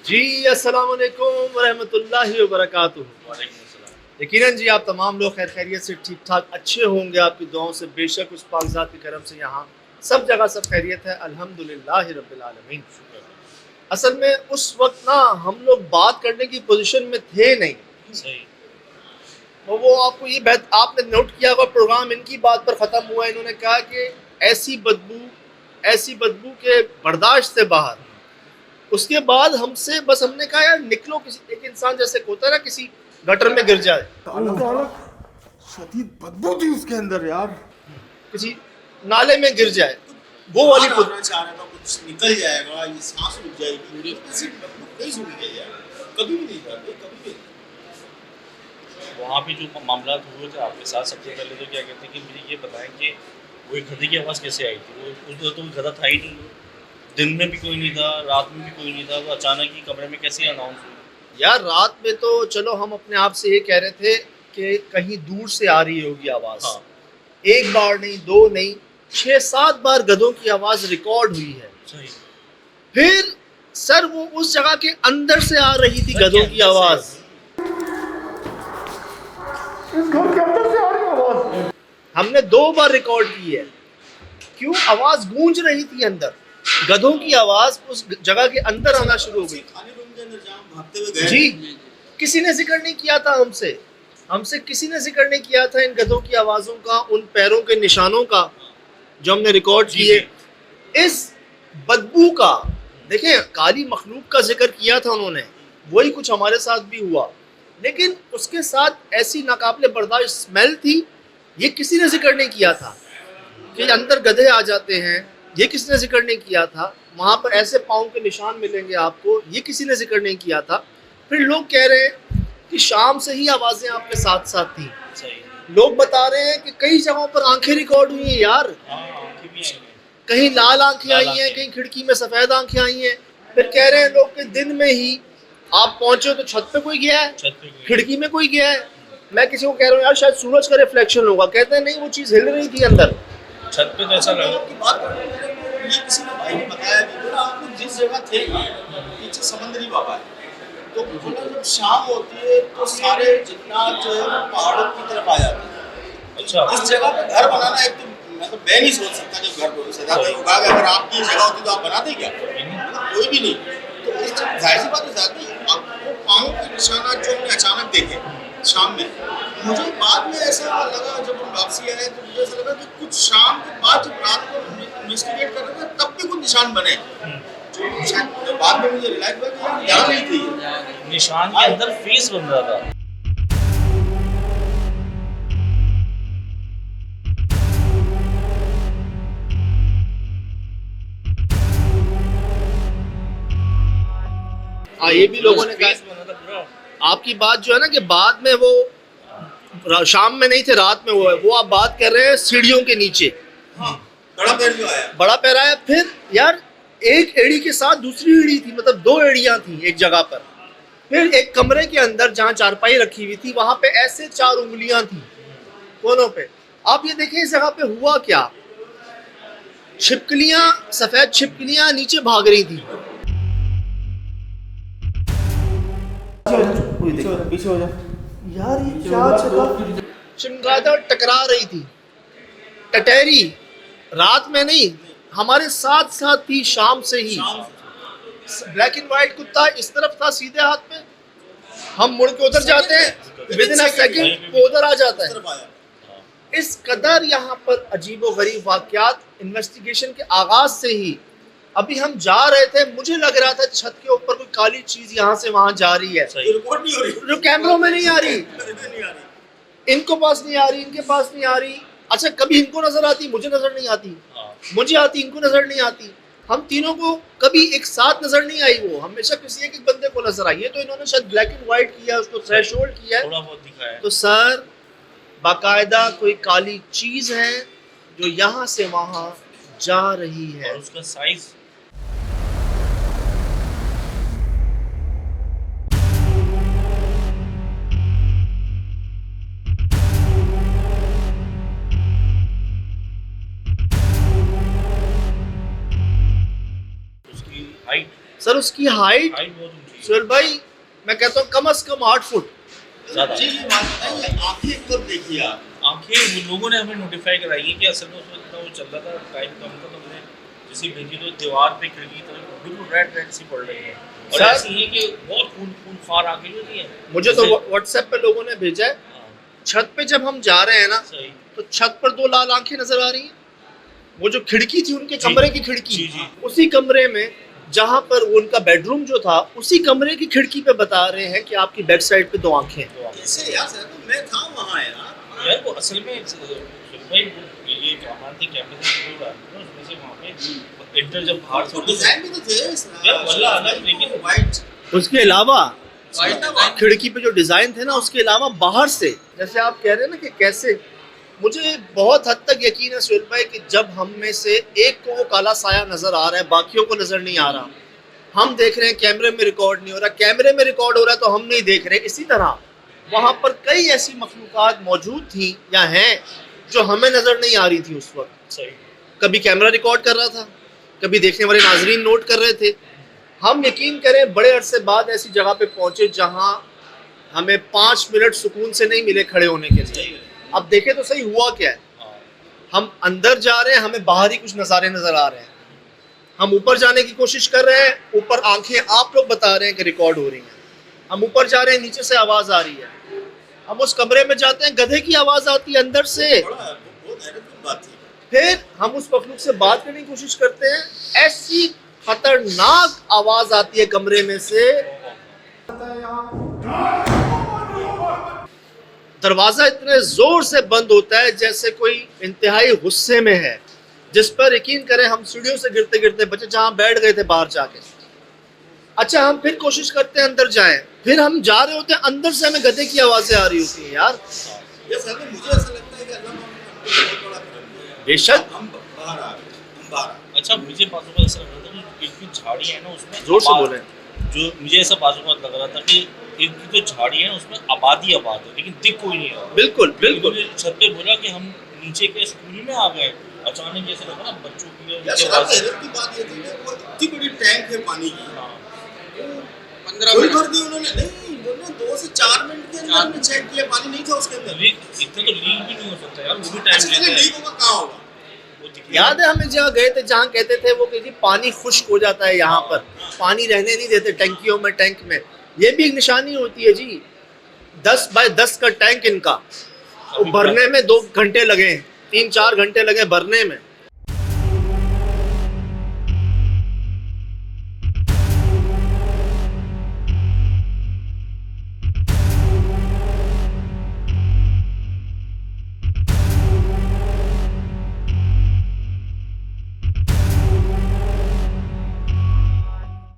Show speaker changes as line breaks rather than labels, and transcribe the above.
जी अस्सलाम वालेकुम वरहमतुल्लाहि वबरकातुहू। यकीनन जी आप तमाम लोग खैर खैरियत से ठीक ठाक अच्छे होंगे, आपकी दुआओं से बेशक उस पाकज़ात के करम से यहाँ सब जगह सब खैरियत है, अल्हम्दुलिल्लाहि रब्बिल आलमीन। असल में उस वक्त ना हम लोग बात करने की पोजीशन में थे नहीं।
सही।
वो आपको ये बात आपने नोट किया होगा, प्रोग्राम इनकी बात पर ख़त्म हुआ। इन्होंने कहा कि ऐसी बदबू के बर्दाश्त से बाहर। उसके बाद हमसे बस हमने कहा यार निकलो, किसी एक इंसान जैसे होता है ना किसी गटर में गिर जाए,
शदीद बदबू थी उसके अंदर यार,
किसी नाले में गिर जाए, वो वाली
चाह रहा था कुछ निकल जाएगा, ये सांस रुक जाएगी, ऐसी नहीं सुनी है यार, कभी भी नहीं था, कभी भी।
वहाँ पे जो मामला हुए थे आपके साथ, सबसे पहले तो क्या कहते हैं कि मुझे ये बताएं कि वो एक गधे की आवाज़ कैसे आई थी? वो उस तो गधा था ही नहीं, दिन में भी कोई नहीं था, रात में भी कोई नहीं था, वो अचानक ही कमरे में कैसे अनाउंस हुई?
यार रात में तो चलो हम अपने आप से ये कह रहे थे कि कहीं दूर से आ रही होगी आवाज़।
हाँ।
एक बार नहीं, दो नहीं, 6-7 बार गधों की आवाज़ रिकॉर्ड हुई है।
सही।
फिर सर वो उस जगह के अंदर से आ रही थी गधों की आवाज़।
इस घर के अंदर से आ रही आवाज।
हमने 2 बार रिकॉर्ड की है। क्यों? आवाज़ गूंज रही थी अंदर, गधों की आवाज़ उस जगह के अंदर आना शुरू हो गई।
खाने रूम के अंदर जहाँ भागते हुए गए
जी, किसी ने जिक्र नहीं किया था हमसे किसी ने जिक्र नहीं किया था इन गधों की आवाज़ों का, उन पैरों के निशानों का जो हमने रिकॉर्ड किए, इस बदबू का। देखें, काली मखलूक का जिक्र किया था उन्होंने, वही कुछ हमारे साथ भी हुआ, लेकिन उसके साथ ऐसी नाकाबिले बर्दाश्त स्मेल थी, ये किसी ने जिक्र नहीं किया था कि अंदर गधे आ जाते हैं, ये किसी ने जिक्र नहीं किया था। वहाँ पर ऐसे पाँव के निशान मिलेंगे आपको, ये किसी ने जिक्र नहीं किया था। फिर लोग कह रहे हैं कि शाम से ही आवाज़ें आपके साथ साथ थी।
सही।
लोग बता रहे हैं कि कई जगहों पर आंखें रिकॉर्ड हुई हैं यार,
हाँ, आंखें भी आई हैं।
कहीं लाल आंखें
लाल
आई हैं,
आंखें।
कहीं खिड़की में सफ़ेद आंखें आई हैं। फिर कह रहे हैं लोग कि दिन में ही आप पहुँचे तो छत पे कोई गया है,
छत पे कोई-
खिड़की में कोई गया है। मैं किसी को कह रहा हूँ यार शायद सूरज का रिफ्लेक्शन होगा, कहते हैं नहीं वो चीज़ हिल रही थी अंदर।
छत पे तो ऐसा लगा।
की बात कर रहे थे, ये किसी ने भाई ने बताया कि बोला आप लोग जिस जगह थे ना, पीछे समंदरी बाबा है, तो बोला जब शाम होती है तो सारे जितना जो है वो पहाड़ों की तरफ आ जाते हैं।
अच्छा।
इस जगह पे घर बनाना एक तो मतलब मैं नहीं सोच सकता जब घर सदा कहीं उगा के, अगर आपकी जगह होती तो आप बनाते क्या? मतलब कोई भी नहीं। तो इस जाहिर सी बात है कि आपको पाँव के निशानात जो हमने अचानक देखे शाम में, मुझे बाद में ऐसा लगा जब हम वापसी आए तो मुझे ऐसा लगा कि कुछ शाम के बाद जब रात को इन्वेस्टिगेट कर रहे थे तब भी कुछ निशान बने, जो शायद बाद में मुझे रियलाइज हुआ कि यार यहाँ नहीं थे ये।
निशान के अंदर फेस बन रहा था।
हाँ, ये भी लोगों ने
फेस
कहा।
बना था पूरा।
आपकी बात जो है ना कि बाद में वो शाम में नहीं थे, रात में वो है, वो आप बात कर रहे हैं सीढ़ियों के नीचे
हाँ, बड़ा पैर जो आया।
बड़ा पैर आया। फिर यार एक एड़ी के साथ दूसरी एड़ी थी, मतलब 2 एड़ियां थी एक जगह पर। फिर एक कमरे के अंदर जहाँ चारपाई रखी हुई थी वहां पे ऐसे 4 उंगलियां थी कोनों पे। आप ये देखिए इस जगह पे हुआ क्या, छिपकलियां, सफेद छिपकलियां नीचे भाग रही थी।
पीछे हो जा
यार ये क्या जगह, चमगादड़ टकरा रही थी, टटहरी, रात में नहीं, हमारे साथ साथ थी शाम से ही। ब्लैक एंड व्हाइट कुत्ता इस तरफ था सीधे हाथ में, हम मुड़ के उधर जाते हैं, विद इन अ सेकंड वो उधर आ जाता है।
तरफ आया।
इस कदर यहाँ पर अजीबो गरीब वाकयात इन्वेस्टिगेशन के आगाज से ही। अभी हम जा रहे थे, मुझे लग रहा था छत के ऊपर कोई काली चीज यहाँ से वहां जा रही है,
सही।
ये रिपोर्ट नहीं हो रही,
जो कैमरों में नहीं आ रही,
नहीं आ रही।
इनको पास नहीं आ रही, इनके पास नहीं आ रही। अच्छा, कभी इनको नजर आती, मुझे नजर नहीं आती,
हाँ।
मुझे आती, इनको नजर नहीं आती। हम तीनों को कभी एक साथ नजर नहीं आई, वो हमेशा किसी एक बंदे को नजर आई है। तो इन्होंने शायद ब्लैक एंड व्हाइट किया, उसको थ्रेशोल्ड किया है।
थोड़ा बहुत दिखा है।
तो सर बाकायदा कोई काली चीज है जो यहाँ से वहां जा रही है।
और उसका साइज उसकी हाइट
सर उसकी हाइट
हाइट बहुत ऊंची है।
सुहेल भाई मैं कहता हूँ कम से कम 8 फुट।
ज़्यादा
जी ये बात बताइए, आंखें कब देखी आप?
आंखें वो लोगों ने हमें नोटिफाई कराई है कि असल में उसमें इतना वो चल रहा था, टाइम कम था, तो हमने जैसे भेजी तो दीवार पे खिड़की तरफ बिल्कुल रेड रेड सी पड़ रही है और
सर-
ऐसी है कि बहुत खून खार आंखें जो नहीं है
मुझे तो
जैसे-
व्हाट्सएप पे लोगों ने भेजा है,
हाँ,
छत पे जब हम जा रहे हैं ना
सही
तो छत पर 2 लाल आंखें नजर आ रही हैं। वो जो खिड़की थी उनके
जी।
कमरे की खिड़की,
जी, जी।
उसी कमरे में जहां पर उनका बेडरूम जो था उसी कमरे की खिड़की पे बता रहे हैं कि आपकी बैक साइड पे 2 आंखें हैं।
तो आप-
कैसे यार सर, तो मैं था वहाँ यार।
यार वो असल में भाई ये कैमरा थी, कैमरे से वीडियो डाल रहे हैं, उसमें से वहाँ पे इंटर जब बाहर
तो
थोड़ी
डिजाइन भी तो थे इस
यार, वल्लाह अलग, लेकिन-
वाइट
उसके अलावा
वाइट
खिड़की पे जो डिजाइन थे ना उसके अलावा बाहर से जैसे आप कह रहे हैं ना कि कैसे, मुझे बहुत हद तक यकीन है सुहेल भाई कि जब हम में से एक को वो काला साया नजर आ रहा है बाकियों को नजर नहीं आ रहा, हम देख रहे हैं कैमरे में रिकॉर्ड नहीं हो रहा, कैमरे में रिकॉर्ड हो रहा है तो हम नहीं देख रहे। इसी तरह वहां पर कई ऐसी मखलूकात मौजूद थी या हैं जो हमें नजर नहीं आ रही थी उस वक्त।
सही
कभी कैमरा रिकॉर्ड कर रहा था, कभी देखने वाले नाजरीन नोट कर रहे थे। हम यकीन करें बड़े अरसे बाद ऐसी जगह पे पहुंचे जहां हमें 5 मिनट सुकून से नहीं मिले खड़े होने के लिए। अब देखें तो सही हुआ क्या है,
हाँ,
हम अंदर जा रहे हैं, हमें बाहर ही कुछ नज़ारे नजर आ रहे हैं, हम ऊपर जाने की कोशिश कर रहे हैं, ऊपर आंखें आप लोग बता रहे हैं कि रिकॉर्ड हो रही हैं, हम ऊपर जा रहे हैं, नीचे से आवाज़ आ रही है, हम उस कमरे में जाते हैं, गधे की आवाज़ आती है अंदर से,
बड़ा बहुत हैरत की बात थी।
फिर हम उस मखलूक से बात करने की कोशिश करते हैं, ऐसी खतरनाक आवाज़ आती है कमरे में से, दरवाज़ा इतने ज़ोर से बंद होता है जैसे कोई इंतहाई गुस्से में है, जिस पर यकीन करें हम सीढ़ियों से गिरते गिरते बचे जहां बैठ गए थे बाहर जाके। अच्छा हम फिर कोशिश करते हैं अंदर जाएं, फिर हम जा रहे होते हैं, अंदर से हमें गधे की आवाज़ें आ रही होती हैं। यार
ये सर मुझे ऐसा लगता है कि अल्लाह ने बहुत बड़ा करम किया।
बेशक
हम बाहर आ गए, हम बाहर आ गए।
अच्छा मुझे बाजू का ऐसा लग रहा था कि इनकी झाड़ी है ना उसमें
जोर से
आबाद-
बोलें।
जो मुझे ऐसा बाजू का लग रहा था कि इनकी जो झाड़ी है ना उसमें आबादी आबाद है लेकिन दिख कोई नहीं रहा।
बिल्कुल बिल्कुल।
मुझे छत पे बोला कि हम नीचे के स्कूल में आ गए, अचानक जैसे लगा ना बच्चों की और
यार
उनके
सर
आवाज़-
हैरत की बात ये थी कि वो इतनी बड़ी टैंक है पानी की,
हाँ,
15 मिनट भर दी उन्होंने, नहीं बोले 2 से 4 मिनट के अंदर में चेक किया, पानी नहीं था उसके अंदर।
लीक इतना तो लीक भी नहीं हो सकता यार, वो भी टाइम
अच्छा
लेता
चलिए
है।
लीक होगा, कहाँ होगा?
वो दिख-
याद है हमें जहाँ गए थे जहाँ कहते थे वो कि जी पानी खुश्क हो जाता है, यहाँ पर पानी रहने नहीं देते टंकियों में, टैंक में, ये भी एक निशानी होती है जी। 10 बाय 10 का टैंक इनका, वो भरने में 2 घंटे लगे, 3-4 घंटे लगे भरने में।